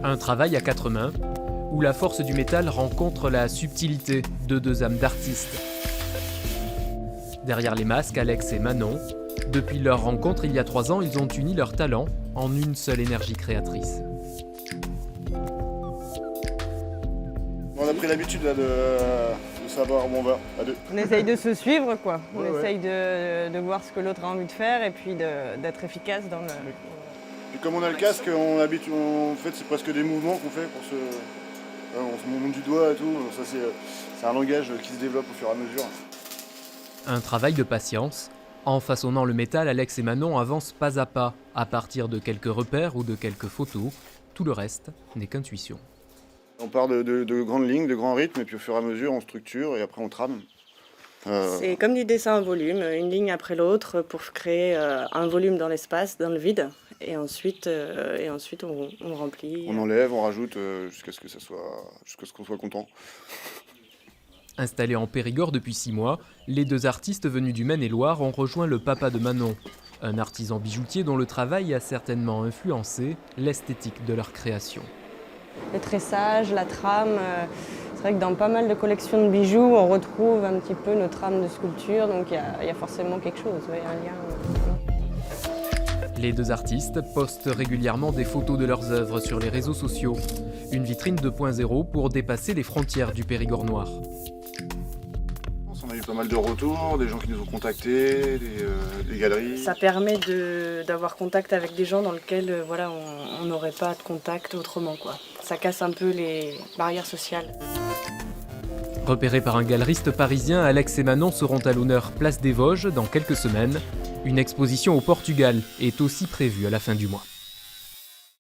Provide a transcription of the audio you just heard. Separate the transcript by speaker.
Speaker 1: Un travail à quatre mains, où la force du métal rencontre la subtilité de deux âmes d'artistes. Derrière les masques, Alex et Manon, depuis leur rencontre il y a 3 ans, ils ont uni leurs talents en une seule énergie créatrice.
Speaker 2: On a pris l'habitude là, de savoir où on va, à deux.
Speaker 3: On essaye de se suivre, quoi. On
Speaker 2: Ouais, ouais.
Speaker 3: essaye de voir ce que l'autre a envie de faire et puis d'être efficace dans le...
Speaker 2: Et comme on a le casque, en fait, c'est presque des mouvements qu'on fait pour on se monte du doigt et tout. Ça, c'est un langage qui se développe au fur et à mesure.
Speaker 1: Un travail de patience. En façonnant le métal, Alex et Manon avancent pas à pas, à partir de quelques repères ou de quelques photos. Tout le reste n'est qu'intuition.
Speaker 2: On part de grandes lignes, de grands rythmes, et puis au fur et à mesure, on structure et après on trame.
Speaker 3: C'est comme du dessin en volume, une ligne après l'autre pour créer un volume dans l'espace, dans le vide. Et ensuite on remplit.
Speaker 2: On enlève, on rajoute jusqu'à ce qu'on soit content.
Speaker 1: Installés en Périgord depuis 6 mois, les deux artistes venus du Maine-et-Loire ont rejoint le papa de Manon, un artisan bijoutier dont le travail a certainement influencé l'esthétique de leur création.
Speaker 3: Le tressage, la trame, c'est vrai que dans pas mal de collections de bijoux, on retrouve un petit peu nos trames de sculpture, donc il y a forcément quelque chose, ouais, un lien.
Speaker 1: Les deux artistes postent régulièrement des photos de leurs œuvres sur les réseaux sociaux. Une vitrine 2.0 pour dépasser les frontières du Périgord noir.
Speaker 2: On a eu pas mal de retours, des gens qui nous ont contactés, des galeries.
Speaker 3: Ça permet d'avoir contact avec des gens dans lesquels voilà, on n'aurait pas de contact autrement, quoi. Ça casse un peu les barrières sociales.
Speaker 1: Repérés par un galeriste parisien, Alex et Manon seront à l'honneur Place des Vosges dans quelques semaines. Une exposition au Portugal est aussi prévue à la fin du mois.